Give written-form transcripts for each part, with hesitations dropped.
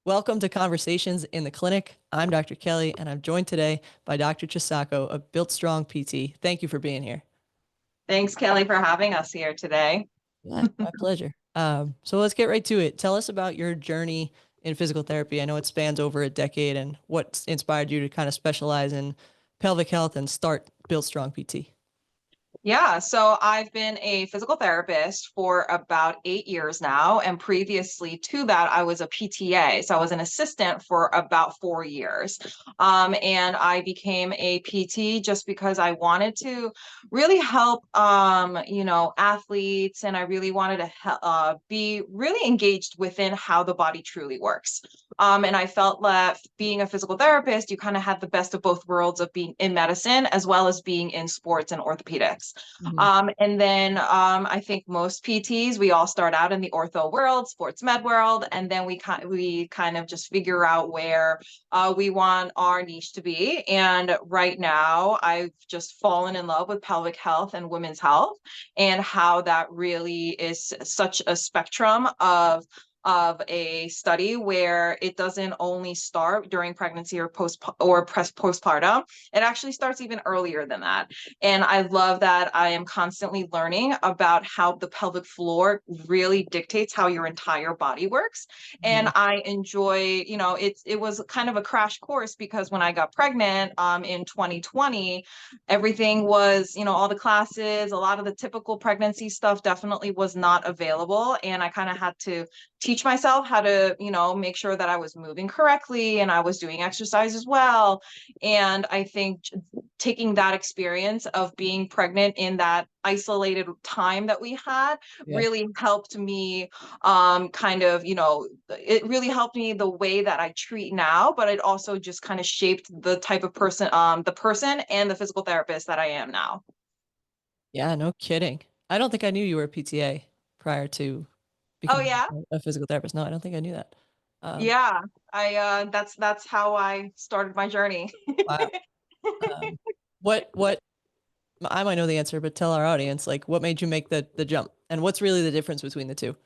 Welcome to Conversations in the Clinic. I'm Dr. Kelly, and I'm joined today by Dr. Chisako of Built Strong PT. Thank you for being here. Thanks, Kelly, for having us here today. Yeah, my pleasure. So let's get right to it. Tell us about your journey in physical therapy. I know it spans over a decade, and what inspired you to kind of specialize in pelvic health and start Built Strong PT. Yeah, so I've been a physical therapist for about 8 years now. And previously to that, I was a PTA. So I was an assistant for about 4 years. And I became a PT just because I wanted to really help, athletes. And I really wanted to be really engaged within how the body truly works. And I felt that being a physical therapist, you kind of had the best of both worlds of being in medicine as well as being in sports and orthopedics. Mhm. And then I think most PTs, we all start out in the ortho world, sports med world, and then we kind of just figure out where we want our niche to be. And right now, I've just fallen in love with pelvic health and women's health, and how that really is such a spectrum of a study where it doesn't only start during pregnancy or postpartum. It actually starts even earlier than that. And I love that I am constantly learning about how the pelvic floor really dictates how your entire body works. And Mhm. I enjoy, it was kind of a crash course, because when I got pregnant in 2020, everything was, all the classes, a lot of the typical pregnancy stuff definitely was not available. And I kind of had to teach myself how to, make sure that I was moving correctly and I was doing exercise as well. And I think taking that experience of being pregnant in that isolated time that we had Yeah. really helped me it really helped me the way that I treat now, but it also just kind of shaped the type of person, the person and the physical therapist that I am now. Yeah, no kidding. I don't think I knew you were a PTA prior to Oh becoming yeah. a physical therapist. No, I don't think I knew that. Um, Yeah, I that's how I started my journey. wow. Um, what I might know the answer, but tell our audience, like, what made you make the jump, and what's really the difference between the two?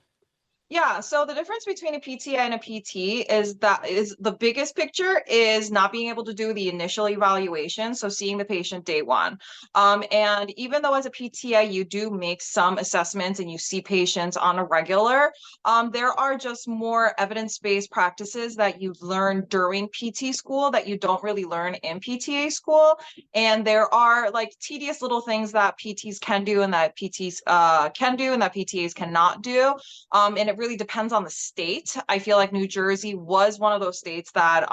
Yeah, so the difference between a PTA and a PT is the biggest picture is not being able to do the initial evaluation, so seeing the patient day one. And even though as a PTA you do make some assessments and you see patients on a regular, there are just more evidence-based practices that you learn during PT school that you don't really learn in PTA school. And there are like tedious little things that PTs can do and that PTs can do and that PTAs cannot do. And it really depends on the state. I feel like New Jersey was one of those states that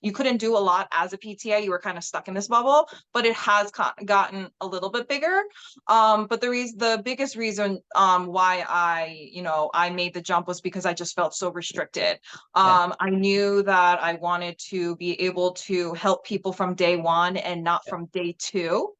you couldn't do a lot as a PTA. You were kind of stuck in this bubble, but it has gotten a little bit bigger. But the biggest reason why I made the jump was because I just felt so restricted. Yeah. I knew that I wanted to be able to help people from day one and not Yeah. from day two.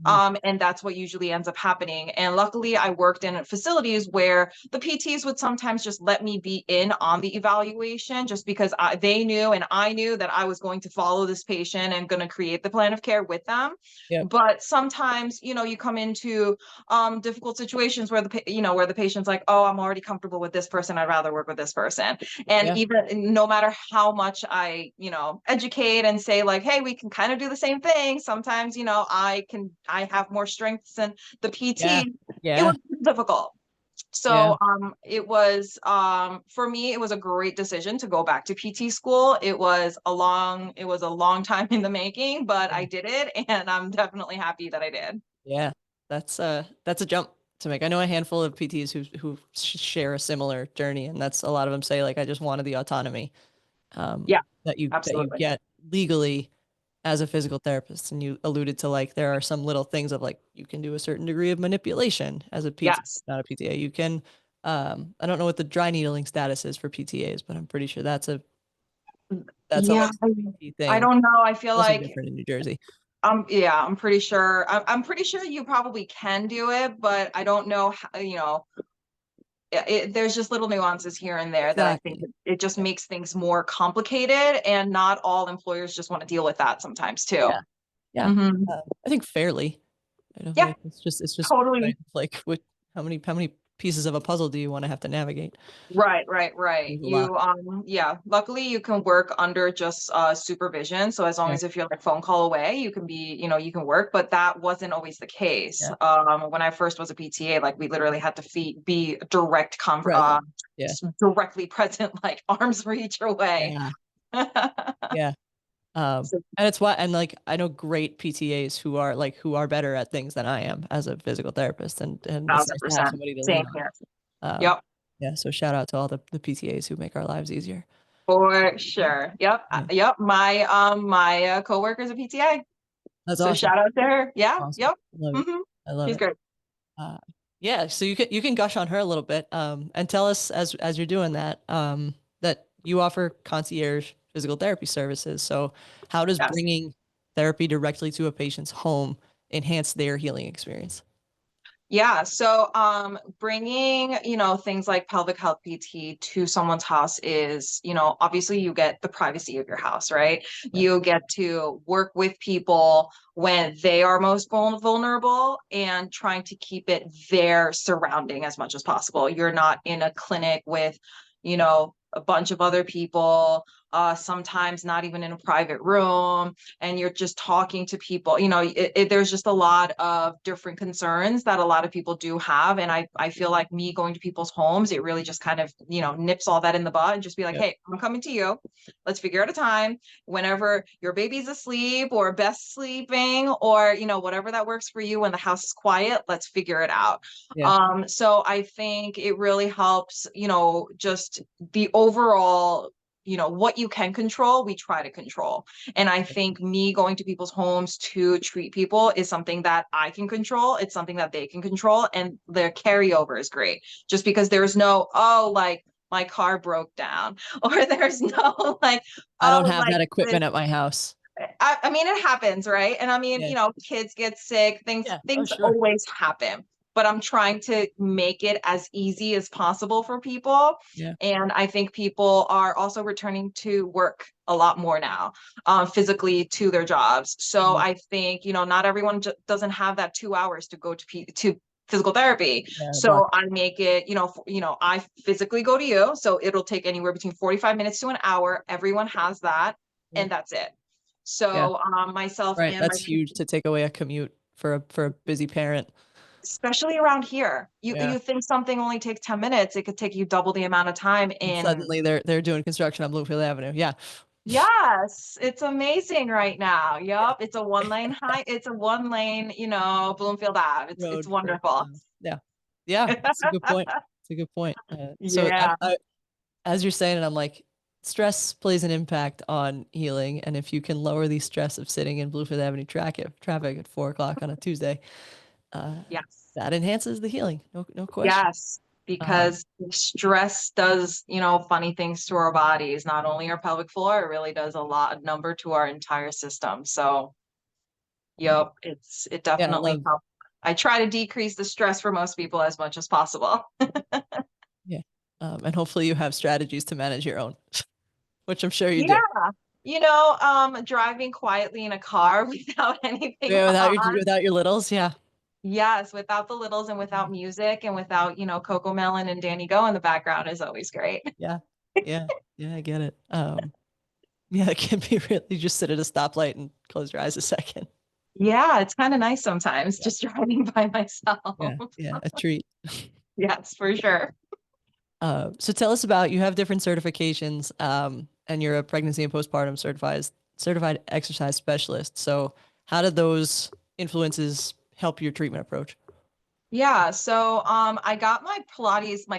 Mhm. And that's what usually ends up happening. And luckily, I worked in facilities where the PTs would sometimes just let me be in on the evaluation, just because they knew and I knew that I was going to follow this patient and going to create the plan of care with them. Yep. But sometimes, you come into difficult situations where where the patient's like, oh, I'm already comfortable with this person. I'd rather work with this person. And Yeah. even no matter how much I, educate and say like, hey, we can kind of do the same thing. Sometimes, I have more strengths than the Yeah. PT. It Yeah. was difficult. Yeah. So it was for me, it was a great decision to go back to PT school. It was a long time in the making, but I did it, and I'm definitely happy that I did. Yeah. That's a jump to make. I know a handful of PTs who share a similar journey, and that's a lot of them say like, I just wanted the autonomy Yeah, that you absolutely. get legally as a physical therapist. And you alluded to like there are some little things of like you can do a certain degree of manipulation as a PT, Yes. not a PTA. You can I don't know what the dry needling status is for PTAs, but I'm pretty sure that's a Yeah, licensed PT I thing. don't know. I feel Also like different in New Jersey. yeah, I'm pretty sure. I'm pretty sure you probably can do it, but I don't know how, there's just little nuances here and there that I think Exactly. it just Yeah. makes things more complicated, and not all employers just want to deal with that sometimes too. Yeah. Yeah. Hmm. I think fairly. I don't Yeah, think it's just totally. like what how many pieces of a puzzle do you want to have to navigate? Right. There's a lot. Yeah, luckily you can work under just supervision. So as long Yeah. as if you're like phone call away, you can be, you can work, but that wasn't always the case. Yeah. When I first was a PTA, like we literally had to be direct Present. Yeah. directly present, like arm's reach away. Yeah. Yeah. So And it's why, and like I know great PTAs who are better at things than I am as a physical therapist, and it's thousand nice to have percent. somebody to Same lean on. here. Um, Yep. yeah, so shout out to all the PTAs who make our lives easier. For sure. Yep. Yeah, Yep. My coworker's a PTA. that's So awesome. shout out to her. Yeah. Awesome. Yep. I love it. hmm I love She's it. great. Uh, yeah, so you can gush on her a little bit, and tell us as you're doing that, that you offer concierge physical therapy services. So how does Yes. bringing therapy directly to a patient's home enhance their healing experience? Yeah, so bringing, things like pelvic health PT to someone's house is, obviously you get the privacy of your house, right? Yeah, You get to work with people when they are most vulnerable and trying to keep it their surrounding as much as possible. You're not in a clinic with, a bunch of other people, sometimes not even in a private room, and you're just talking to people. There's just a lot of different concerns that a lot of people do have, and I feel like me going to people's homes, it really just kind of nips all that in the bud and just be like, yeah, hey, I'm coming to you, let's figure out a time whenever your baby's asleep or best sleeping, or whatever that works for you when the house is quiet, let's figure it out. yeah, So I think it really helps, just the overall, what you can control, we try to control. And I think me going to people's homes to treat people is something that I can control. It's something that they can control. And their carryover is great. Just because there's no, oh, like my car broke down, or there's no like, I don't oh, have like that this. equipment at my house. I mean, it happens, right? And I mean, Yeah, kids get sick, yeah, oh things sure, always happen. But I'm trying to make it as easy as possible for people. yeah, And I think people are also returning to work a lot more now, physically to their jobs. So mhm, I think, not everyone doesn't have that 2 hours to go to physical therapy. yeah, block, So I make it, I physically go to you. So it'll take anywhere between 45 minutes to an hour. Everyone has that, yeah, and that's it. yeah, So myself right. and my That's huge to take away a commute for a busy parent. especially around here, you Yeah, you think something only takes 10 minutes, it could take you double the amount of time and in. suddenly they're doing construction on Bloomfield Avenue. Yeah, Yes, it's amazing right now. yeah, Yep, it's a one lane, Bloomfield Ave. It's road for wonderful. yeah, yeah. It's a good point. It's a good point. So Yeah. as you're saying it, I'm like, stress plays an impact on healing, and if you can lower the stress of sitting in Bluefield Avenue traffic at 4 o'clock on a Tuesday, uh, Yes. that enhances the healing. No question. Yes, Um, because stress does, funny things to our bodies, not only our pelvic floor, it really does a lot number to our entire system. So, um, yep, it yeah, I definitely love helps. I try to decrease the stress for most people as much as possible. yeah, and hopefully you have strategies to manage your own, which I'm sure you Yeah, do. driving quietly in a car without anything Yeah, on. without your littles, yeah, Yes, without the littles and without music and without, Coco Melon and Danny Go in the background is always great. yeah, yeah, yeah. I get it. Yeah, it can be really just sit at a stoplight and close your eyes a second. Yeah, it's kind of nice sometimes Yeah, just driving by myself. yeah, yeah, a treat. Yes, for sure. So tell us about you have different certifications, and you're a pregnancy and postpartum certified exercise specialist. So how did those influences help your treatment approach? Yeah, so I got my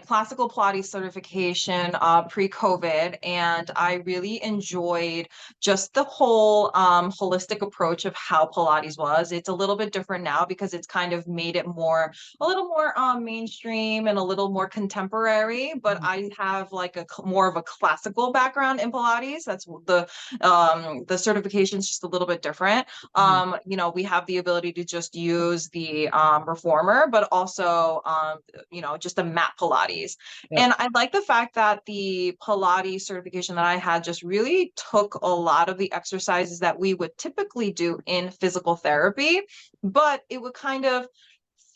classical Pilates certification pre-COVID, and I really enjoyed just the whole holistic approach of how Pilates was. It's a little bit different now because it's kind of made it a little more mainstream and a little more contemporary. But Mhm, I have like more of a classical background in Pilates. That's the certification is just a little bit different. mhm, We have the ability to just use the reformer, but also just a mat Pilates. yep. And I like the fact that the Pilates certification that I had just really took a lot of the exercises that we would typically do in physical therapy, but it would kind of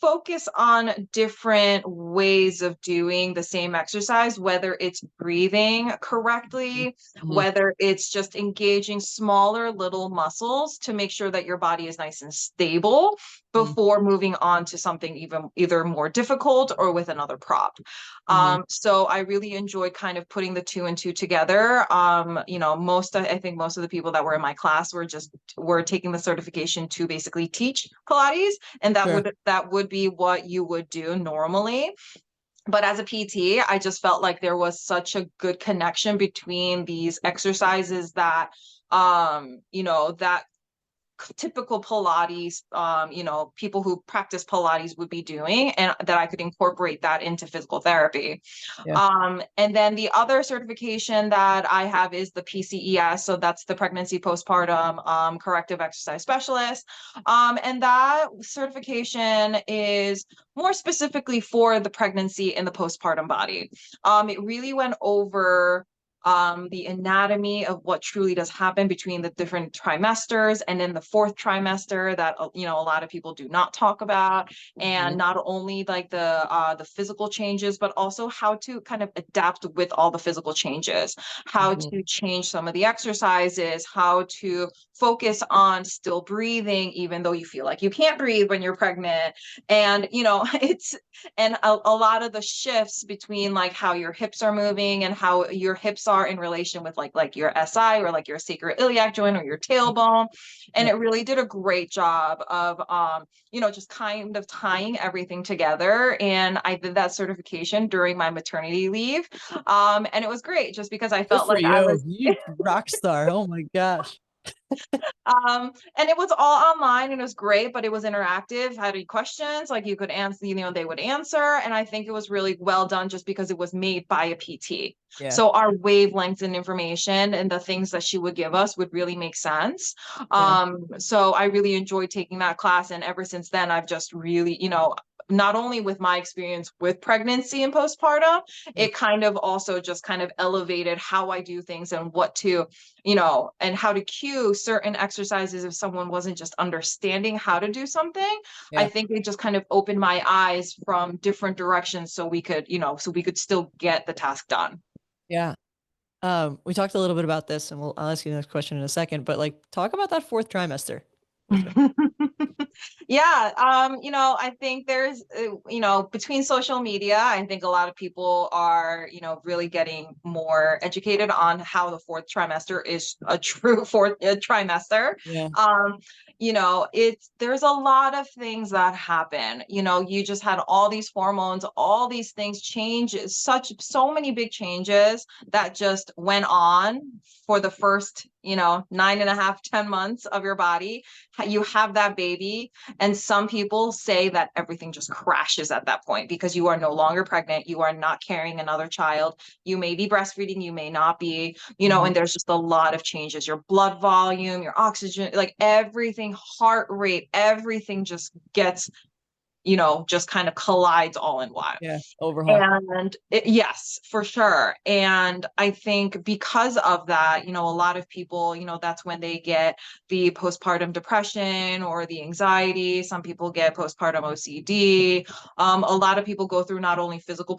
focus on different ways of doing the same exercise, whether it's breathing correctly, Mm-hmm. whether it's just engaging smaller little muscles to make sure that your body is nice and stable before moving on to something even either more difficult or with another prop. Mm-hmm. So I really enjoyed kind of putting the two and two together. I think most of the people that were in my class were taking the certification to basically teach Pilates, and Sure. that would be what you would do normally. But as a PT, I just felt like there was such a good connection between these exercises that that typical Pilates, people who practice Pilates would be doing, and that I could incorporate that into physical therapy. Yeah. And then the other certification that I have is the PCES. So that's the pregnancy postpartum corrective exercise specialist. And that certification is more specifically for the pregnancy and the postpartum body. It really went over the anatomy of what truly does happen between the different trimesters, and in the fourth trimester that a lot of people do not talk about, Mm-hmm. and not only like the physical changes, but also how to kind of adapt with all the physical changes, how Mm-hmm. to change some of the exercises, how to focus on still breathing even though you feel like you can't breathe when you're pregnant. And it's and a lot of the shifts between like how your hips are moving and how your hips are in relation with like your SI or like your sacroiliac joint or your tailbone. And Yep. it really did a great job of just kind of tying everything together. And I did that certification during my maternity leave. And it was great just because I Good felt for like I you. was You rock star. Oh my gosh. and it was all online and it was great, but it was interactive. Had any questions, like you could answer, they would answer. And I think it was really well done just because it was made by a PT. Yeah. So our wavelengths and information and the things that she would give us would really make sense. Yeah. So I really enjoyed taking that class. And ever since then, I've just really, not only with my experience with pregnancy and postpartum, Yep. it kind of also just kind of elevated how I do things and what to and how to cue certain exercises if someone wasn't just understanding how to do something. I Yeah. think it just kind of opened my eyes from different directions so we could still get the task done. Yeah. We talked a little bit about this, and I'll ask you the next question in a second, but like talk about that fourth trimester with me. Yeah, I think there's, between social media, I think a lot of people are, really getting more educated on how the fourth trimester is a true fourth trimester. Yeah. Um, there's a lot of things that happen. You just had all these hormones, all these things change, so many big changes that just went on for the first, 9.5, 10 months of your body. You have that baby, and some people say that everything just crashes at that point because you are no longer pregnant, you are not carrying another child, you may be breastfeeding, you may not be, Mhm. and there's just a lot of changes. Your blood volume, your oxygen, like everything, heart rate, everything just gets, just kind of collides all in one. Yeah. Overhaul. And yes, for sure. And I think because of that, a lot of people, that's when they get the postpartum depression or the anxiety. Some people get postpartum OCD. A lot of people go through not only physical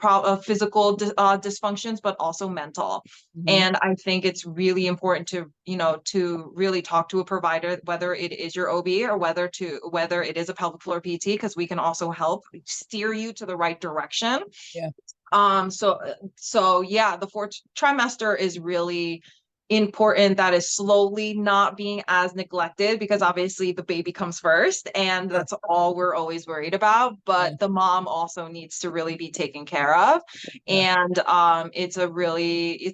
dysfunctions, but also mental. Hmm. And I think it's really important to really talk to a provider, whether it is your OB or whether it is a pelvic floor PT, because we can also help steer you to the right direction. Yeah. So yeah, the fourth trimester is really important. That is slowly not being as neglected because obviously the baby comes first and Sure. that's all we're always worried about. Yeah. But the mom also needs to really be taken care of. Yeah. And it's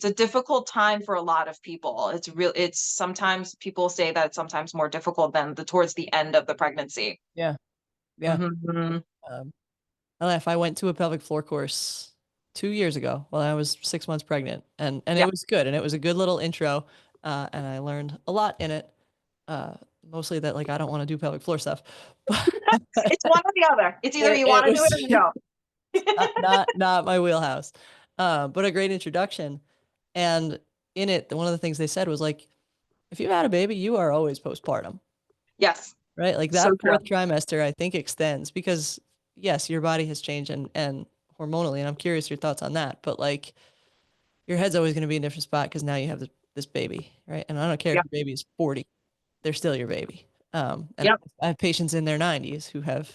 a difficult time for a lot of people. It's sometimes people say that it's sometimes more difficult than towards the end of the pregnancy. Yeah. Yeah. Mhm. Um, I laugh. I went to a pelvic floor course 2 years ago while I was 6 months pregnant, and it Yeah. was good, and it was a good little intro, and I learned a lot in it. Mostly that like I don't want to do pelvic floor stuff, but It's one or the other. It's either you it want to do it was or you don't. not my wheelhouse. But a great introduction. And in it, one of the things they said was like, if you've had a baby, you are always postpartum, Yes, right? Like so that true. fourth trimester, I think extends because yes, your body has changed and hormonally, and I'm curious your thoughts on that. But like, your head's always going to be in a different spot because now you have this baby, right? And I don't care if Yep. your baby is 40, they're still your baby. And Yep. I have patients in their 90s who have,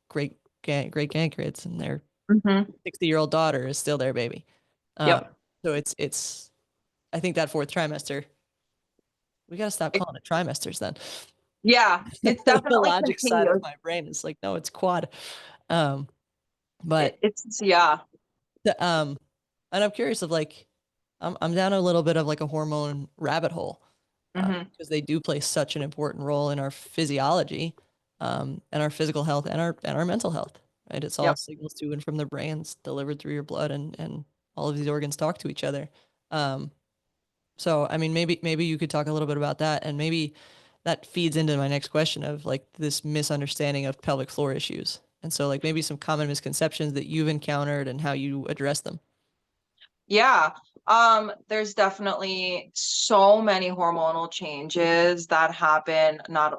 great grandkids, and their Hmm. 60-year-old daughter is still their baby. Um, Yep. so I think that fourth trimester, we got to stop calling it trimesters then. Yeah, it's The definitely logic side of continuous. my brain is like, no, it's quad. Um, but It's yeah. the, and I'm curious of like, I'm down a little bit of like a hormone rabbit hole, Hmm. because they do play such an important role in our physiology, and our physical health and our mental health, right? It's all Yep. signals to and from the brains delivered through your blood, and all of these organs talk to each other. Um, so I mean, maybe you could talk a little bit about that, and maybe that feeds into my next question of like this misunderstanding of pelvic floor issues. And so like maybe some common misconceptions that you've encountered and how you address them. Yeah. There's definitely so many hormonal changes that happen not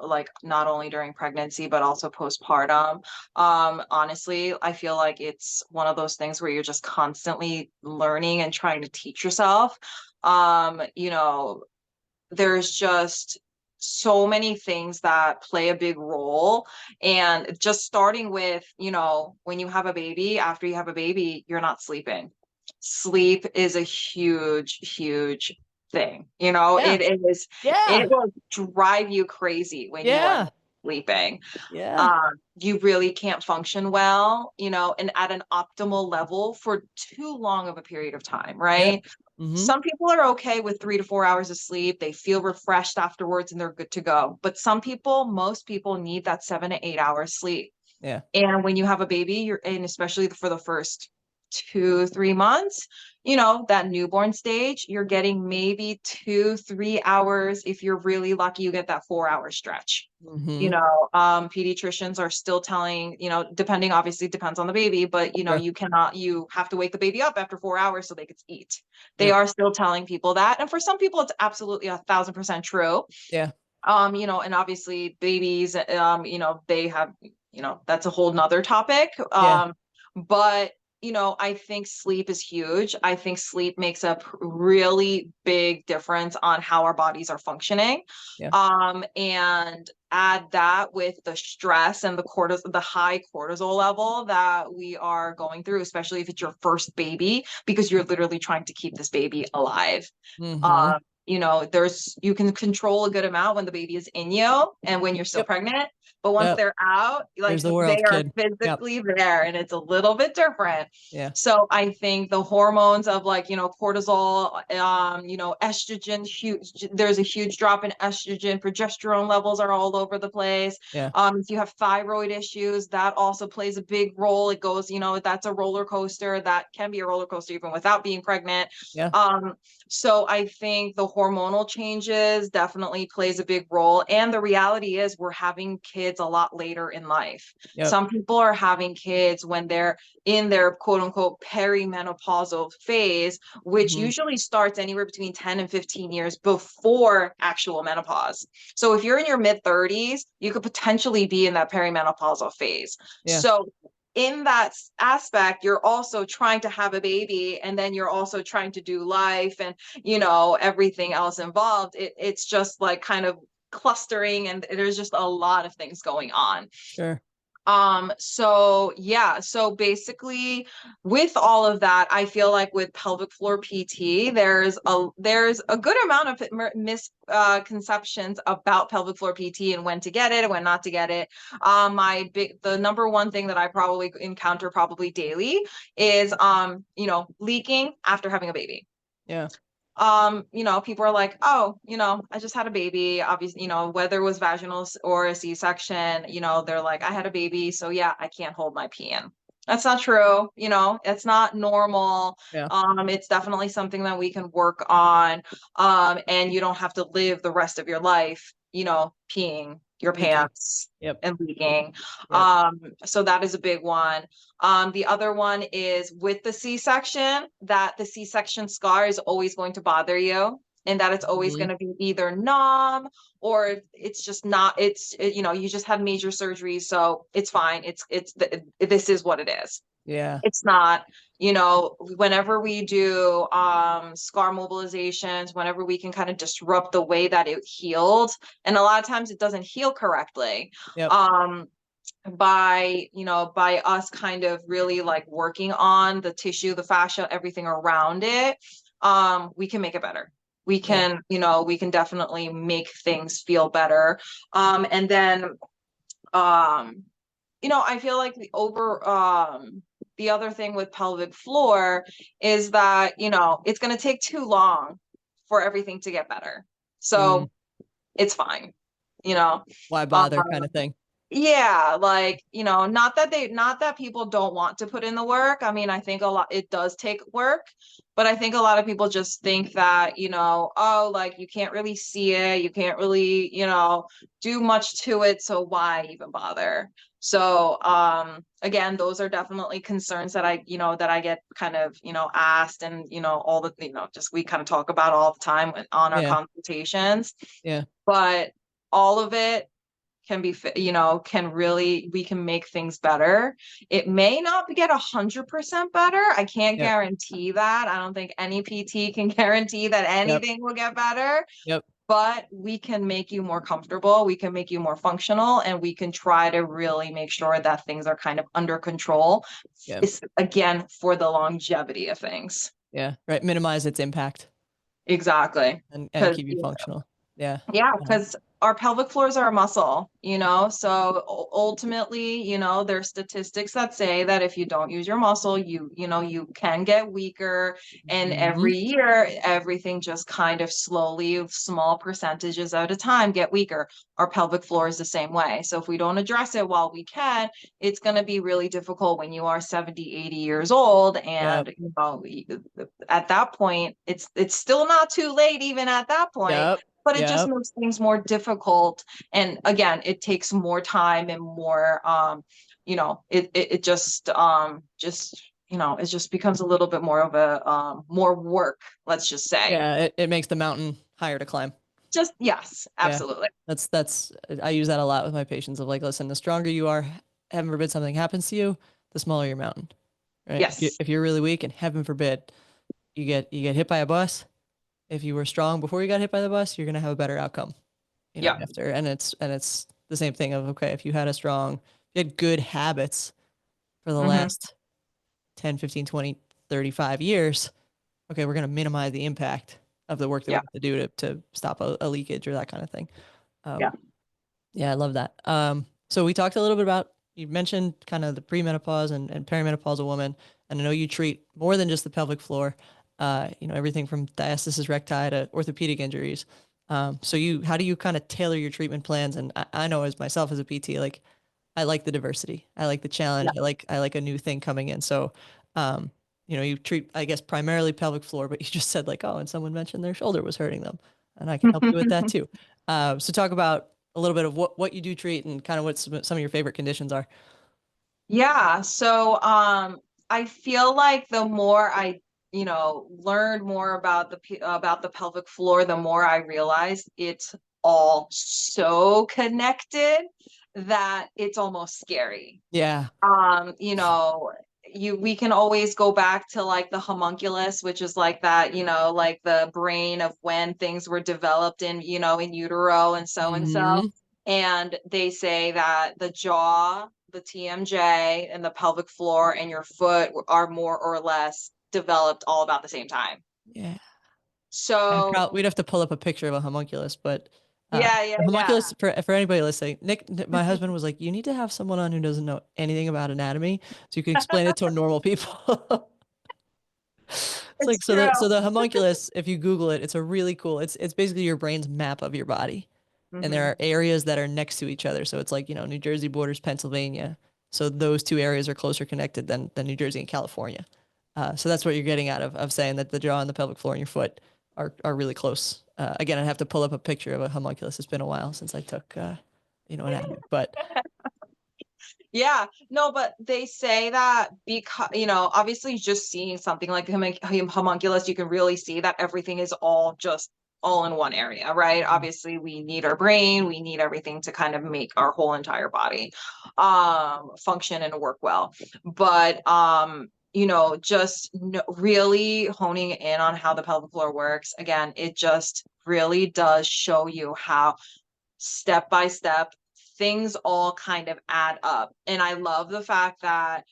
only during pregnancy but also postpartum. Honestly, I feel like it's one of those things where you're just constantly learning and trying to teach yourself. You know, there's just so many things that play a big role. And just starting with, when you have a baby, after you have a baby, you're not sleeping. Sleep is a huge, huge thing. Yeah. It Yeah. will drive you crazy when you are Yeah. not sleeping. Yeah. You really can't function well, and at an optimal level for too long of a period of time, Yep. right? Mm-hmm. Some people are okay with 3 to 4 hours of sleep. They feel refreshed afterwards and they're good to go. But most people need that 7 to 8 hours sleep. Yeah. And when you have a baby, especially for the first 2, 3 months, that newborn stage, you're getting maybe 2, 3 hours. If you're really lucky, you get that 4 hour stretch. Mm-hmm. Pediatricians are still telling, depending, obviously depends on the baby, but Sure. you have to wake the baby up after 4 hours so they could eat. They Yep. are still telling people that. And for some people, it's absolutely 1,000% true. Yeah. And obviously babies, they have, that's a whole nother topic. Yeah. But I think sleep is huge. I think sleep makes a really big difference on how our bodies are functioning. Yeah. And add that with the stress and the high cortisol level that we are going through, especially if it's your first baby, because you're literally trying to keep this baby alive. Mm-hmm. Um, you can control a good amount when the baby is in you and when you're still Yep. pregnant. But once Yep. they're out, There's like the they world, are kid. Yep. physically there and it's a little bit different. Yeah. So I think the hormones of like, cortisol, estrogen, there's a huge drop in estrogen, progesterone levels are all over the place. Yeah. If you have thyroid issues, that also plays a big role. It goes, that's a roller coaster. That can be a roller coaster even without being pregnant. Yeah. Um, so I think the hormonal changes definitely plays a big role. And the reality is we're having kids a lot later in life. Yep. Some people are having kids when they're in their quote unquote perimenopausal phase, which Mm-hmm. usually starts anywhere between 10 and 15 years before actual menopause. So if you're in your mid 30s, you could potentially be in that perimenopausal phase. Yeah. So in that aspect, you're also trying to have a baby and then you're also trying to do life and, everything else involved. It's just like kind of clustering and there's just a lot of things going on. Sure. So yeah, so basically with all of that, I feel like with pelvic floor PT, there's a good amount of misconceptions about pelvic floor PT and when to get it and when not to get it. The number one thing that I probably encounter probably daily is leaking after having a baby. Yeah. People are like, oh, I just had a baby. Obviously, whether it was vaginal or a C-section, they're like, I had a baby, so yeah, I can't hold my pee in. That's not true. It's not normal. Yeah. It's definitely something that we can work on. And you don't have to live the rest of your life, peeing your Leaking. pants Yep. and leaking. Yep. So that is a big one. The other one is with the C-section, that the C-section scar is always going to bother you. and that it's always Hmm. going to be either numb or it's just not, you just had major surgery, so it's fine. This is what it is. Yeah. It's not, whenever we do scar mobilizations, whenever we can kind of disrupt the way that it healed, and a lot of times it doesn't heal correctly. Yep. Um, by us kind of really like working on the tissue, the fascia, everything around it, we can make it better. We Yeah. can, we can definitely make things feel better. And then I feel like the other thing with pelvic floor is that, it's going to take too long for everything to get better. Mm. So it's fine, you know. Why Um, bother kind of thing. yeah, like, not that people don't want to put in the work. I mean, I think a lot, it does take work, but I think a lot of people just think that, oh, like you can't really see it, you can't really, do much to it, so why even bother? So, again, those are definitely concerns that I get kind of, asked, and, all the, just we kind of talk about all the time on our Yeah. consultations, Yeah. but all of it can be, we can make things better. It may not get 100% better. I can't Yep. guarantee that. I don't think any PT can guarantee that Yep. anything will get better, Yep. but we can make you more comfortable. We can make you more functional, and we can try to really make sure that things are kind of under control. Yeah. It's again for the longevity of things. Yeah. Right. Minimize its impact Exactly. and Because keep you functional. Yeah. yeah, Uh, because our pelvic floors are a muscle, so ultimately, there's statistics that say that if you don't use your muscle, you can get weaker. And mhm. every year, everything just kind of slowly, small percentages at a time get weaker. Our pelvic floor is the same way. So if we don't address it while we can, it's going to be really difficult when you are 70, 80 years old. Yep. And, at that point, it's still not too late, even at that point, Yep. but it just Yep. makes things more difficult. And again, it takes more time and more, it just becomes a little bit more of a, more work, let's just say. Yeah. It makes the mountain higher to climb. Just, yes, Yeah. absolutely. That's I use that a lot with my patients of like, listen, the stronger you are, heaven forbid something happens to you, the smaller your mountain. Right. Yes. If you're really weak and heaven forbid you get hit by a bus, if you were strong before you got hit by the bus, you're gonna have a better outcome, Yeah. after. And it's the same thing of, okay, if you had you had good habits for the Hmm. last 10, 15, 20, 35 years, okay, we're gonna minimize the impact of the work that we Yeah. have to do to stop a leakage or that kind of thing. Yeah. Um, yeah, I love that. So we talked a little bit about, you mentioned kind of the premenopause and perimenopausal woman, and I know you treat more than just the pelvic floor, everything from diastasis recti to orthopedic injuries. How do you kind of tailor your treatment plans? And I know as myself as a PT, like I like the diversity, I like the challenge, Yeah. I like a new thing coming in. So, um, you treat, I guess, primarily pelvic floor, but you just said like, oh, and someone mentioned their shoulder was hurting them, and I can help you with that too. So talk about a little bit of what you do treat and kind of what some of your favorite conditions are. Yeah. So, I feel like the more I, learned more about about the pelvic floor, the more I realized it's all so connected that it's almost scary. Yeah. You know, we can always go back to like the homunculus, which is like that, like the brain of when things were developed in utero and so and so. Hmm. And they say that the jaw, the TMJ, and the pelvic floor and your foot are more or less developed all about the same time. Yeah. So We'd have to pull up a picture of a homunculus, but yeah, yeah, the yeah. homunculus, for anybody listening, my husband was like, you need to have someone on who doesn't know anything about anatomy so you can explain it to normal people. It's It's like, true. so the homunculus, if you Google it, it's a really cool. It's basically your brain's map of your body, and there Hmm. are areas that are next to each other. So it's like, New Jersey borders Pennsylvania, so those two areas are closer connected than New Jersey and California. So that's what you're getting out of saying that the jaw and the pelvic floor and your foot are really close. Again, I'd have to pull up a picture of a homunculus. It's been a while since I took anatomy, but Yeah, no, but they say that because, obviously just seeing something like homunculus, you can really see that everything is all just all in one area, right? Obviously, we need our brain, we need everything to kind of make our whole entire body function and work well. But just really honing in on how the pelvic floor works. Again, it just really does show you how step by step things all kind of add up. And I love the fact that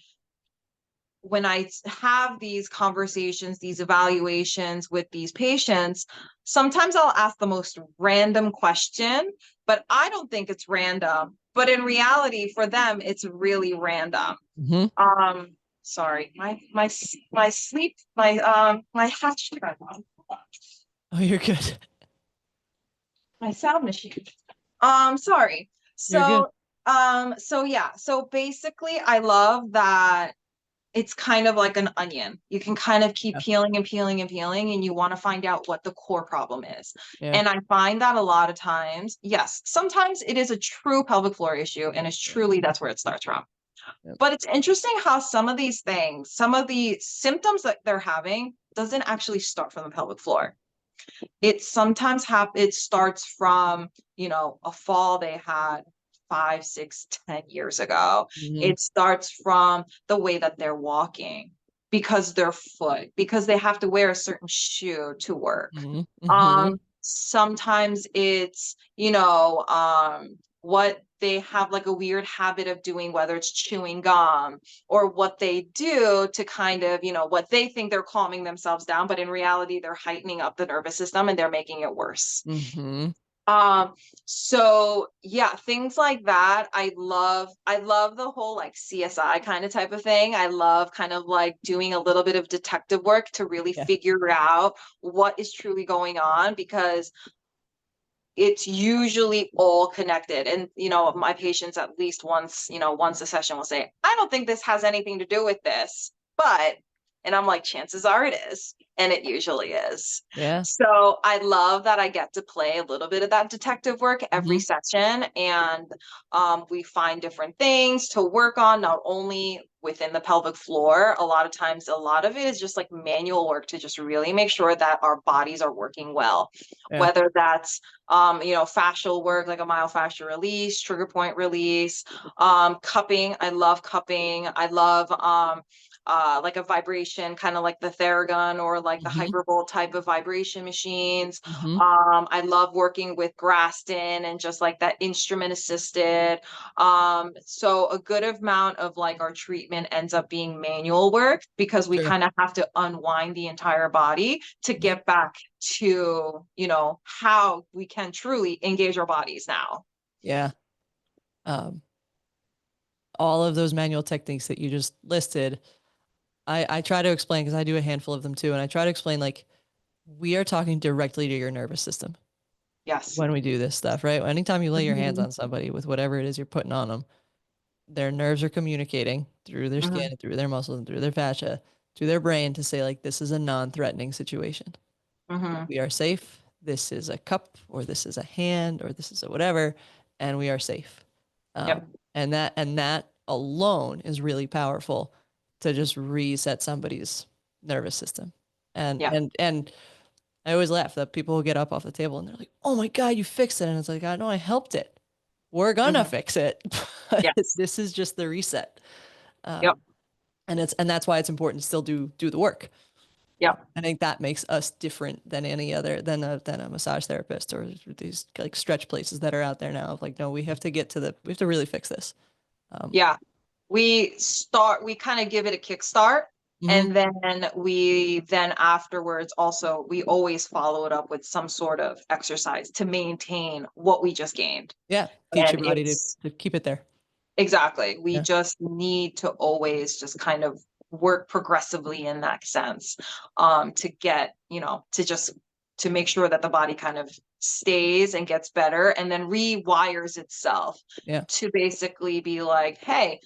when I have these conversations, these evaluations with these patients, sometimes I'll ask the most random question, but I don't think it's random. But in reality, for them, it's really random. Mm-hmm. Sorry, my sleep, my hatch, Oh, you're good. my sound machine. Sorry. You're good. So yeah, so basically I love that it's kind of like an onion. You can kind of keep Yeah. peeling and peeling and peeling, and you want to find out what the core problem is. Yeah. And I find that a lot of times, yes, sometimes it is a true pelvic floor issue, and it's truly that's where it starts from. Yep. But it's interesting how some of these things, some of the symptoms that they're having, doesn't actually start from the pelvic floor. It sometimes it starts from, a fall they had 5, 6, 10 years ago. Mm-hmm. It starts from the way that they're walking because their foot, because they have to wear a certain shoe to work. Mm-hmm. Mm-hmm. Sometimes it's, what they have like a weird habit of doing, whether it's chewing gum or what they do to kind of, what they think they're calming themselves down, but in reality, they're heightening up the nervous system and they're making it worse. Mm-hmm. Um, so yeah, things like that. I love the whole like CSI kind of type of thing. I love kind of like doing a little bit of detective work to really Yeah. figure out what is truly going on because it's usually all connected. And, my patients at least once a session will say, I don't think this has anything to do with this, but, and I'm like, chances are it is. And it usually is. Yeah. So I love that I get to play a little bit of that detective work every Mm-hmm. session. And we find different things to work on, not only within the pelvic floor. A lot of times, a lot of it is just like manual work to just really make sure that our bodies are working well, Yeah. whether that's fascial work like a myofascial release, trigger point release, cupping. I love cupping. I love like a vibration, kind of like the Theragun or like the Mm-hmm. Hypervolt type of vibration machines. Mm-hmm. I love working with Graston and just like that instrument assisted. So a good amount of like our treatment ends up being manual work because we Sure. kind of have to unwind the entire body to Yeah. get back to, how we can truly engage our bodies now. Yeah. Um, all of those manual techniques that you just listed, I try to explain because I do a handful of them too. And I try to explain like we are talking directly to your nervous system Yes. when we do this stuff, right? Anytime you lay your hands Mhm. on somebody with whatever it is you're putting on them, their nerves are communicating through their skin Mhm. and through their muscles and through their fascia to their brain to say like this is a non-threatening situation. Mhm. We are safe. This is a cup or this is a hand or this is a whatever, and we are safe. Yep. And that alone is really powerful to just reset somebody's nervous system. And Yeah. and and I always laugh that people will get up off the table and they're like, "Oh my God, you fixed it!" And it's like, "I know I helped it. We're gonna Mhm. fix it, but Yes. this is just the reset." Yep. Um, and that's why it's important to still do the work. Yep. I think that makes us different than any other than a massage therapist or these like stretch places that are out there now. Of like, no, we have to really fix this. Um, Yeah. We kind of give it a kickstart. mhm. And then afterwards also we always follow it up with some sort of exercise to maintain what we just gained. Yeah, teach And your body it's to keep it there. exactly, we Yeah, just need to always just kind of work progressively in that sense, to get, to make sure that the body kind of stays and gets better and then rewires itself yeah, to basically be like, hey,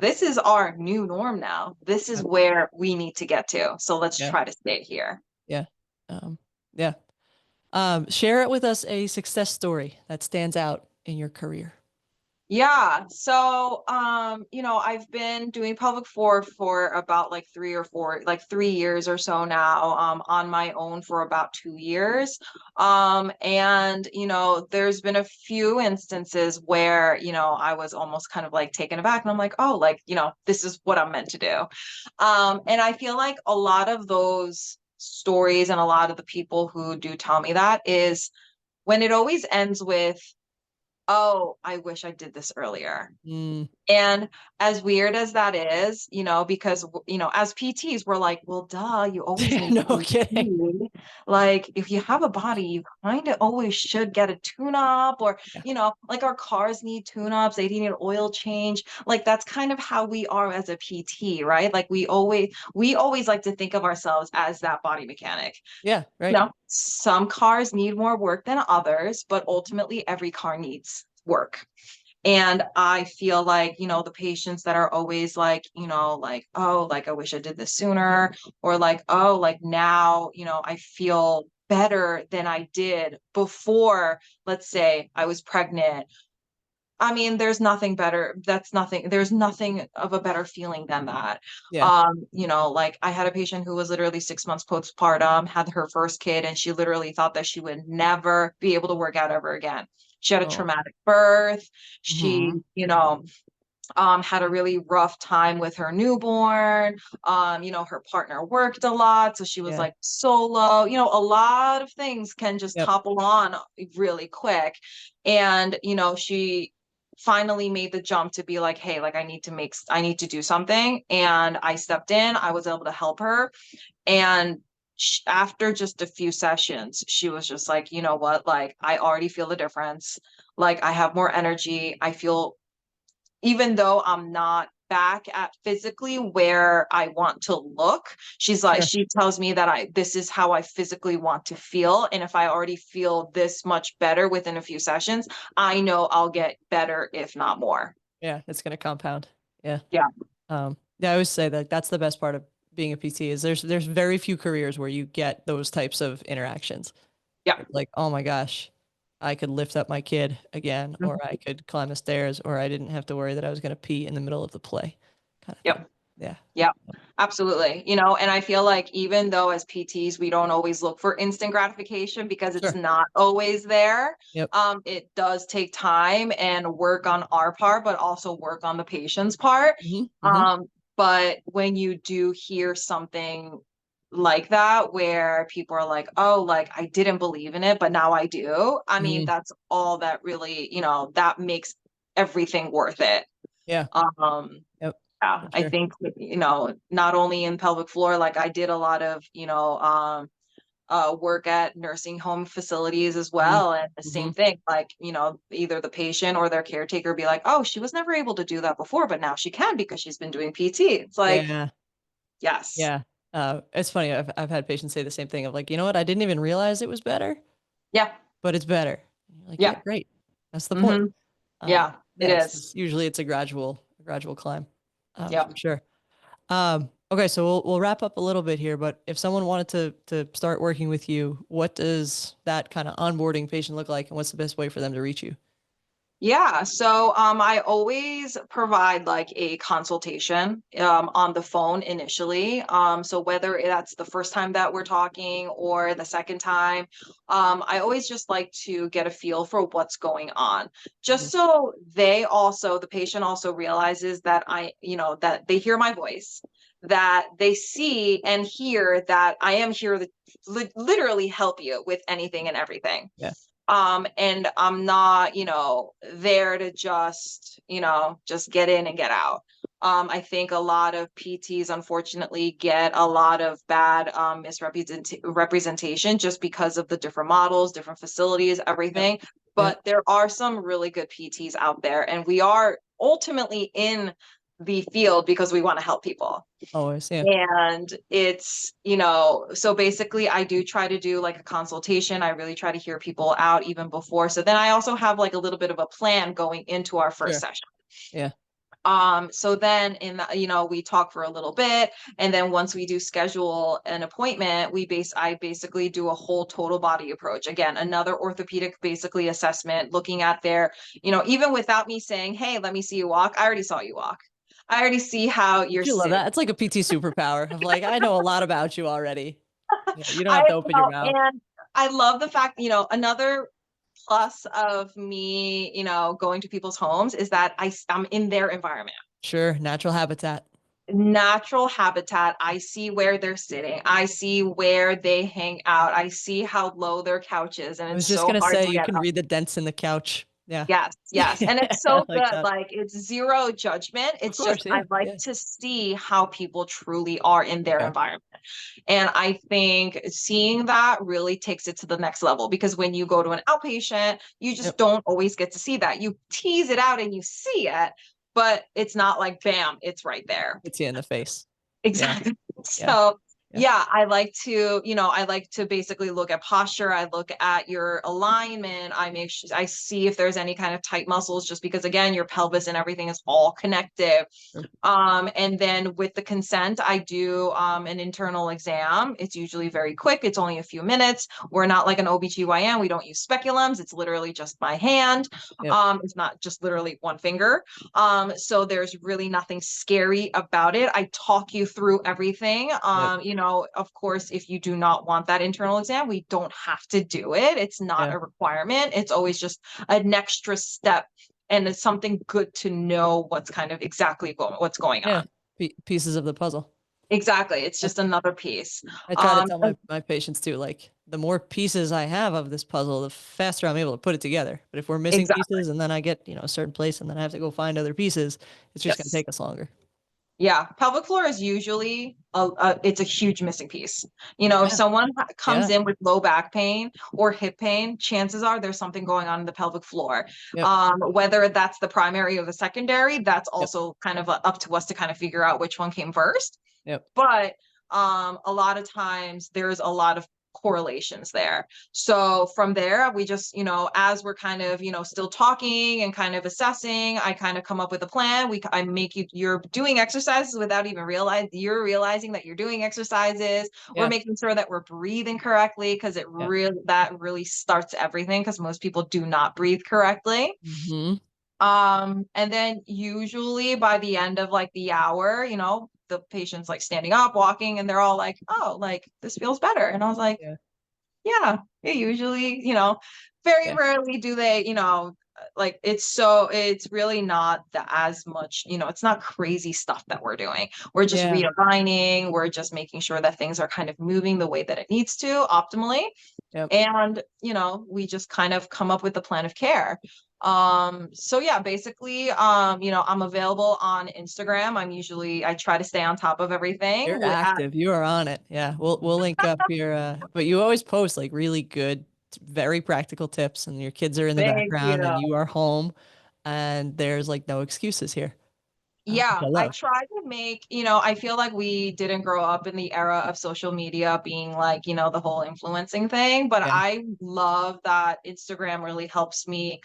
this is our new norm now. This is yeah, where we need to get to. So let's yeah, try to stay here. yeah, um, yeah. Share it with us a success story that stands out in your career. Yeah. So, I've been doing pelvic floor for about like 3 years or so now, on my own for about 2 years. And, there's been a few instances where, I was almost kind of like taken aback and I'm like, oh, like, this is what I'm meant to do. And I feel like a lot of those stories and a lot of the people who do tell me that is when it always ends with, oh, I wish I did this earlier. Mm. And as weird as that is, because, as PTs, we're like, well, duh, you always need No kidding. PT. Like, if you have a body, you kind of always should get a tune-up, or, Yeah. like our cars need tune-ups, they need an oil change. Like, that's kind of how we are as a PT, right? Like, we always like to think of ourselves as that body mechanic. Yeah, right. Some cars need more work than others, but ultimately every car needs work. And I feel like, the patients that are always like, like, oh, like I wish I did this sooner, or like, oh, like now, I feel better than I did before, let's say I was pregnant. I mean, there's nothing better. There's nothing of a better feeling than that. Yeah. Like I had a patient who was literally 6 months postpartum, had her first kid, and she literally thought that she would never be able to work out ever again. She had a Oh. traumatic birth. She, Hmm. had a really rough time with her newborn. Her partner worked a lot, so she was Yeah. like solo. A lot of things can just Yep. topple on really quick. And, she finally made the jump to be like, hey, like I need to do something. And I stepped in, I was able to help her. And after just a few sessions, she was just like, you know what, like I already feel the difference. Like I have more energy. I feel, even though I'm not back at physically where I want to look, Sure. she tells me that this is how I physically want to feel. And if I already feel this much better within a few sessions, I know I'll get better, if not more. Yeah, it's gonna compound. Yeah. Yeah. Yeah, I always say that that's the best part of being a PT is there's very few careers where you get those types of interactions. Yeah. It's like, oh my gosh, I could lift up my kid again, or I could climb the stairs, or I didn't have to worry that I was gonna pee in the middle of the play, kind of thing. Yep. Yeah. Yeah, absolutely. And I feel like even though as PTs, we don't always look for instant gratification because it's Sure. not always there. Yep. It does take time and work on our part, but also work on the patient's part. Hmm. Hmm. But when you do hear something like that, where people are like, oh, like I didn't believe in it, but now I do. I mean, Hmm. that's all that really, that makes everything worth it. Yeah. Um, Yep. yeah, For I sure. think, not only in pelvic floor, like I did a lot of, work at nursing home facilities as Hmm. well. And the Hmm. same thing, like, either the patient or their caretaker be like, oh, she was never able to do that before, but now she can because she's been doing PT. It's like, Yeah. yes. Yeah. It's funny. I've had patients say the same thing of like, you know what? I didn't even realize it was better, Yeah. but it's better. And you're like, yeah, Yeah. great. That's the point. Hmm. Yeah, it Yeah, is. usually it's a gradual climb, Yeah. for sure. Okay, so we'll wrap up a little bit here, but if someone wanted to start working with you, what does that kind of onboarding patient look like, and what's the best way for them to reach you? Yeah, so I always provide like a consultation on the phone initially. So whether that's the first time that we're talking or the second time, I always just like to get a feel for what's going on, Mhm. just so the patient also realizes that that they hear my voice, that they see and hear that I am here to literally help you with anything and everything. Yeah, And I'm not, there to just get in and get out. I think a lot of PTs unfortunately get a lot of bad representation just because of the different models, different facilities, yep, everything. yep, But there are some really good PTs out there, and we are ultimately in the field because we want to help people. always, yeah, And it's, so basically I do try to do like a consultation. I really try to hear people out even before. So then I also have like a little bit of a plan going into our first sure, session. yeah, So then we talk for a little bit, and then once we do schedule an appointment, I basically do a whole total body approach. Again, another orthopedic basically assessment, looking at their, even without me saying, hey, let me see you walk, I already saw you walk. I already see how you're You love sitting. that. It's like a PT superpower of like, I know a lot about you already. You don't I have to open your mouth. and I love the fact, another plus of me, going to people's homes is that I'm in their environment. Sure. Natural habitat. Natural habitat. I see where they're sitting. I see where they hang out. I see how low their couch is, and I it's was just so gonna hard say to you get can up. read the dents in the couch. Yeah. Yes, yes. And it's I so like good. that. Like it's zero judgment. Of It's just course. I Yeah. like Yeah. to see how people truly are in their Yeah. environment. And I think seeing that really takes it to the next level, because when you go to an outpatient, you just Yep. don't always get to see that. You tease it out and you see it, but it's not like bam, it's right there. Hits you in the face. Yeah. Exactly. Yeah. So Yeah. yeah, I like to basically look at posture. I look at your alignment. I see if there's any kind of tight muscles, just because again, your pelvis and everything is all connected. Sure. And then with the consent, I do an internal exam. It's usually very quick. It's only a few minutes. We're not like an OBGYN. We don't use speculums. It's literally just my hand. Yep. It's not just literally one finger. So there's really nothing scary about it. I talk you through everything. Yep. Of course, if you do not want that internal exam, we don't have to do it. It's not Yeah. a requirement. It's always just an extra step, and it's something good to know what's kind of what's going Yeah. on. Pieces of the puzzle. Exactly. It's I, just another piece. I try to Um, tell my patients too, like the more pieces I have of this puzzle, the faster I'm able to put it together. But if we're missing exactly. pieces and then I get, a certain place and then I have to go find other pieces, it's just going to Yes. take us longer. Yeah, pelvic floor is usually it's a huge missing piece. If Yeah. someone comes Yeah. in with low back pain or hip pain, chances are there's something going on in the pelvic floor. Yep. Whether that's the primary or the secondary, that's Yep. also kind of up to us to kind of figure out which one came first. Yep. But a lot of times there's a lot of correlations there. So from there, we just, as we're kind of, still talking and kind of assessing, I kind of come up with a plan. I make you're doing exercises without even realizing that you're doing exercises. We're Yeah. making sure that we're breathing correctly, because Yeah. that really starts everything, because most people do not breathe correctly. Hmm. And then usually by the end of like the hour, the patient's like standing up, walking, and they're all like, oh, like this feels better. And I was like, Yeah. yeah, usually, very Yeah. rarely do they, like it's really not as much, it's not crazy stuff that we're doing. We're just Yeah. realigning, we're just making sure that things are kind of moving the way that it needs to optimally. Yep. And we just kind of come up with a plan of care. So yeah, basically, I'm available on Instagram. I try to stay on top of everything. You're active. You are on it. Yeah. We'll link up your but you always post like really good, very practical tips and your kids are in the Thank background you. and you are home and there's like no excuses here. Which Yeah, I I love. try to make, I feel like we didn't grow up in the era of social media being like, the whole influencing thing, but Yeah. I love that Instagram really helps me.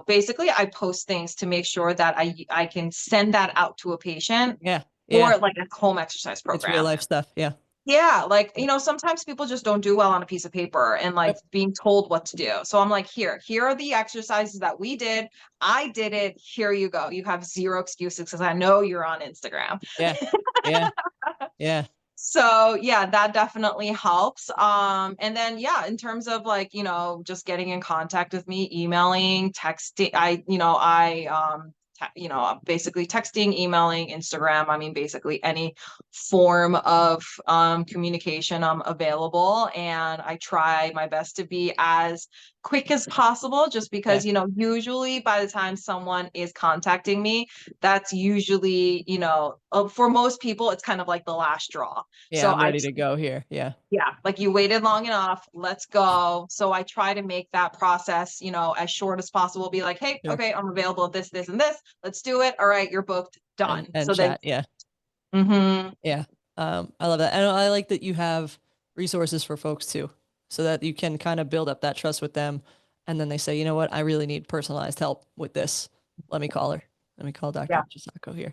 Basically I post things to make sure that I can send that out to a patient, Yeah. Yeah. or like a home exercise It's real program. life stuff. Yeah. Yeah, like, Yep. sometimes people just don't do well on a piece of paper and like Yep. being told what to do. So I'm like, here are the exercises that we did. I did it. Here you go. You have zero excuses, because I know you're on Instagram. Yeah. Yeah. Yeah. So yeah, that definitely helps. And then yeah, in terms of like, just getting in contact with me, emailing, texting, basically texting, emailing, Instagram. I mean, basically any form of communication, I'm available, and I try my best to be as quick as possible, just Yeah. because, usually by the time someone is contacting me, that's usually, for most people, it's kind of like the last draw. Yeah. So I'm ready to go here. Yeah. yeah, like you waited long enough, let's go. So I try to make that process, as short as possible. Be like, hey, Sure. okay, I'm available at this, and this. Let's do it. All right, you're booked. And Done. and So then, chat. Yeah. mhm. Yeah. I love that. And I like that you have resources for folks too, so that you can kind of build up that trust with them. And then they say, you know what, I really need personalized help with this. Let me call her. Let me call Dr. Yeah. Chisako here.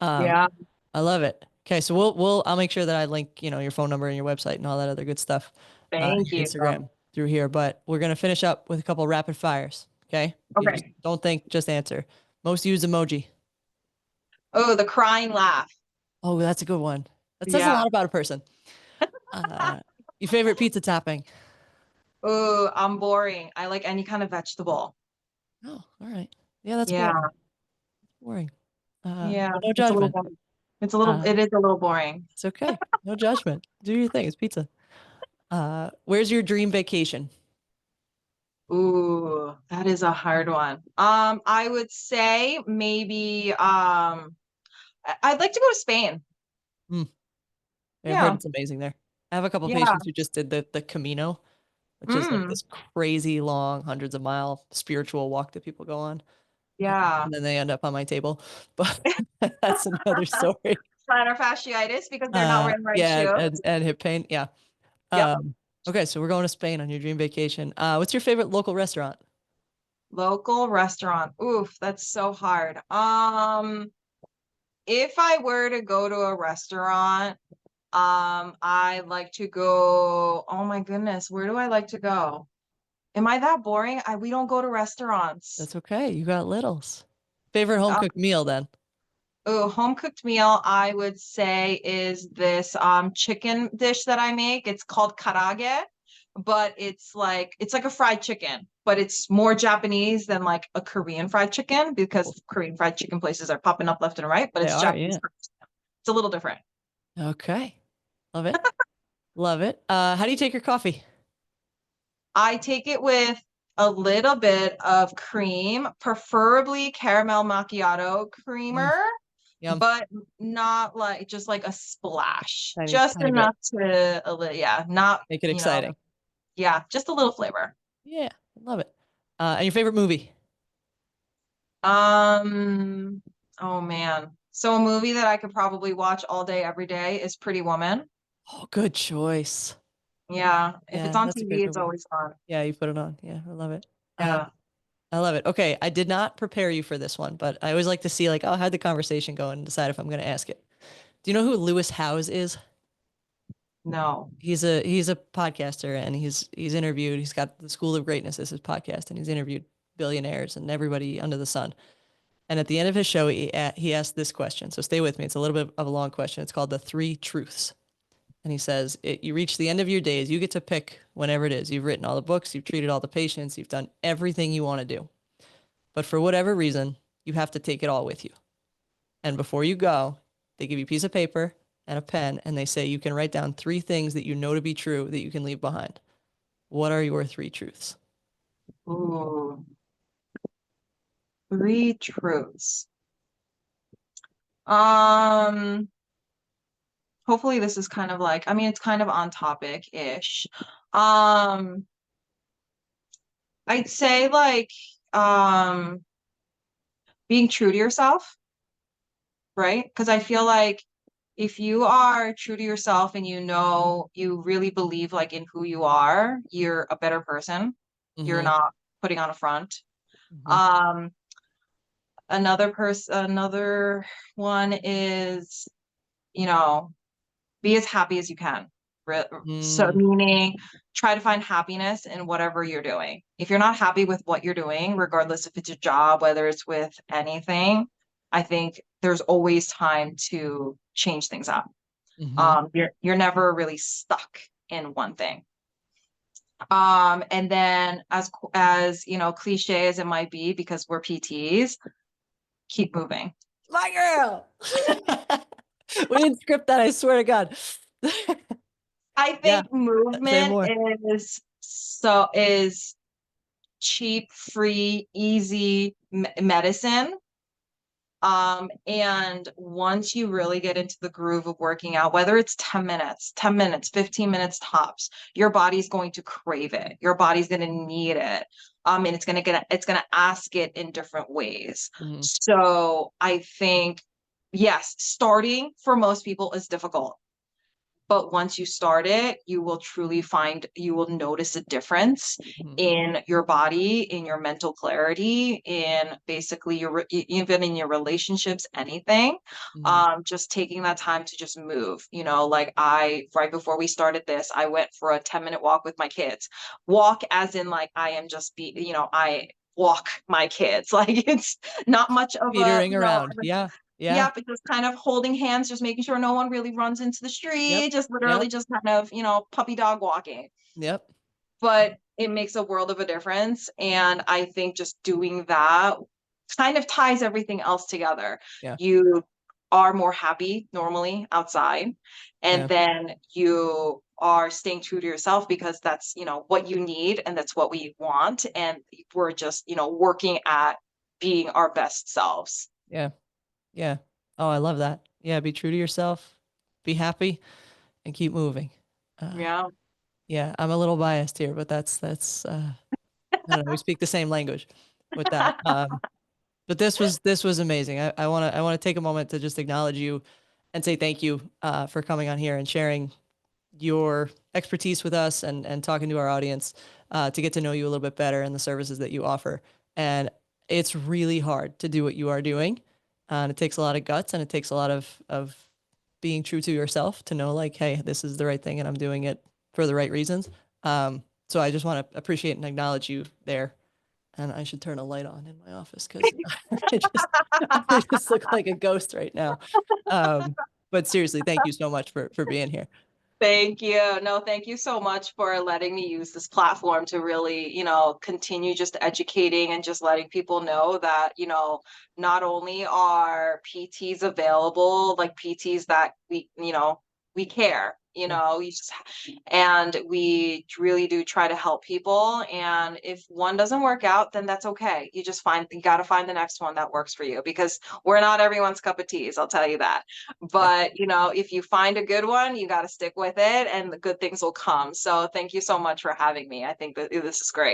Um, Yeah. I love it. Okay, so I'll make sure that I link, your phone number and your website and all that other good stuff, Thank your you. Instagram through here. But we're gonna finish up with a couple rapid fires. Okay, you just Okay. don't think, just answer. Most used emoji. Oh, the crying laugh. Oh, that's a good one. That says a Yeah. lot about a person. Uh, your favorite pizza topping. Oh, I'm boring. I like any kind of vegetable. Oh, all right. Yeah, that's Yeah. boring. Boring. Yeah. But no It's a little judgment. boring. Uh, It is a little boring. it's okay. No judgment. Do your thing. It's pizza. Where's your dream vacation? Ooh, that is a hard one. I would say maybe I'd like to go to Spain. Hmm. I've heard Yeah. it's amazing there. I have a couple of Yeah. patients who just did the Camino, which is like Mm. this crazy long, hundreds of mile spiritual walk that people go on. Yeah. And then they end up on my table. But that's another story. Plantar fasciitis because they're not wearing the right Yeah, shoes. and hip pain. Yeah. Yep. Okay, so we're going to Spain on your dream vacation. What's your favorite local restaurant? Local restaurant. Oof, that's so hard. If I were to go to a restaurant, I like to go. Oh my goodness, where do I like to go? Am I that boring? We don't go to restaurants. That's okay. You got littles. Favorite home cooked meal then? Oh, home cooked meal, I would say is this chicken dish that I make. It's called karage, but it's like a fried chicken, but it's more Japanese than like a Korean fried chicken because Korean fried chicken places are popping up left and right, but They it's are, Japanese yeah. fried chicken. It's a little different. Okay. Love it. Love it. How do you take your coffee? I take it with a little bit of cream, preferably caramel macchiato Mm, creamer, yum. but not like just like a splash, Tiny, just tiny bit. enough to yeah, not, Make it exciting. yeah, just a little flavor. Yeah, love it. And your favorite movie? Um, oh man. So a movie that I could probably watch all day, every day is Pretty Woman. Oh, good choice. Yeah, if it's Yeah, on that's a TV, great it's movie. always fun. Yeah, you put it on. Yeah, I love it. Uh, Yeah, I love it. Okay, I did not prepare you for this one, but I always like to see like, oh, how'd the conversation go and decide if I'm going to ask it. Do you know who Lewis Howes is? no. He's a podcaster and he's interviewed. He's got the School of Greatness as his podcast, and he's interviewed billionaires and everybody under the sun. And at the end of his show, he asked this question. So stay with me. It's a little bit of a long question. It's called the three truths. And he says, you reach the end of your days, you get to pick whenever it is. You've written all the books, you've treated all the patients, you've done everything you want to do. But for whatever reason, you have to take it all with you. And before you go, they give you a piece of paper and a pen, and they say you can write down three things that you know to be true that you can leave behind. What are your three truths? Ooh, three truths. Um, Hopefully this is kind of like, I mean, it's kind of on topic-ish. Um, I'd say like um being true to yourself, right? Because I feel like if you are true to yourself and you really believe like in who you are, you're a better person. You're Mm-hmm. not putting on a front. Mm-hmm. Um, another one is, you know, be as happy as you can. So Mm, meaning try to find happiness in whatever you're doing. If you're not happy with what you're doing, regardless if it's a job, whether it's with anything, I think there's always time to change things up. mm-hmm. You're never really stuck in one thing. And then as cliche as it might be, because we're PTs, keep moving. My girl. We didn't script that, I swear to God. I Yeah, think say movement more. is cheap, free, easy medicine. And once you really get into the groove of working out, whether it's 10 minutes, 15 minutes tops, your body's going to crave it. Your body's going to need it. And it's gonna ask it in different ways. Hmm. So I think, yes, starting for most people is difficult. But once you start it, you will truly find, you will notice a difference Mhm. in your body, in your mental clarity, in basically even in your relationships, anything. Mhm. Just taking that time to just move, like I, right before we started this, I went for a 10-minute walk with my kids. Walk as in like I am just I walk my kids. Like it's not much of a, Teetering around. Yeah. Yeah. yeah, but just kind of holding hands, just making sure no one really runs into the Yep. street, just literally Yep. just kind of, puppy dog walking. Yep. But it makes a world of a difference. And I think just doing that kind of ties everything else together. Yeah. You are more happy normally outside, and Yeah. then you are staying true to yourself because that's, what you need and that's what we want. And we're just, working at being our best selves. Yeah. Yeah. Oh, I love that. Yeah. Be true to yourself, be happy, and keep moving. Uh, Yeah. yeah. I'm a little biased here, but I don't know. We speak the same language with that. But this was amazing. I want to take a moment to just acknowledge you and say thank you for coming on here and sharing your expertise with us and talking to our audience to get to know you a little bit better and the services that you offer. And it's really hard to do what you are doing. And it takes a lot of guts and it takes a lot of being true to yourself to know like, hey, this is the right thing and I'm doing it for the right reasons. So I just want to appreciate and acknowledge you there. And I should turn a light on in my office because I just I just look like a ghost right now. Um, but seriously, thank you so much for being here. Thank you. No, thank you so much for letting me use this platform to really, continue just educating and just letting people know that, not only are PTs available, like PTs that we care, Yeah. you just, and we really do try to help people. And if one doesn't work out, then that's okay. You got to find the next one that works for you because we're not everyone's cup of teas, I'll tell you that. Yeah. But, if you find a good one, you got to stick with it and the good things will come. So thank you so much for having me. I think that this is great.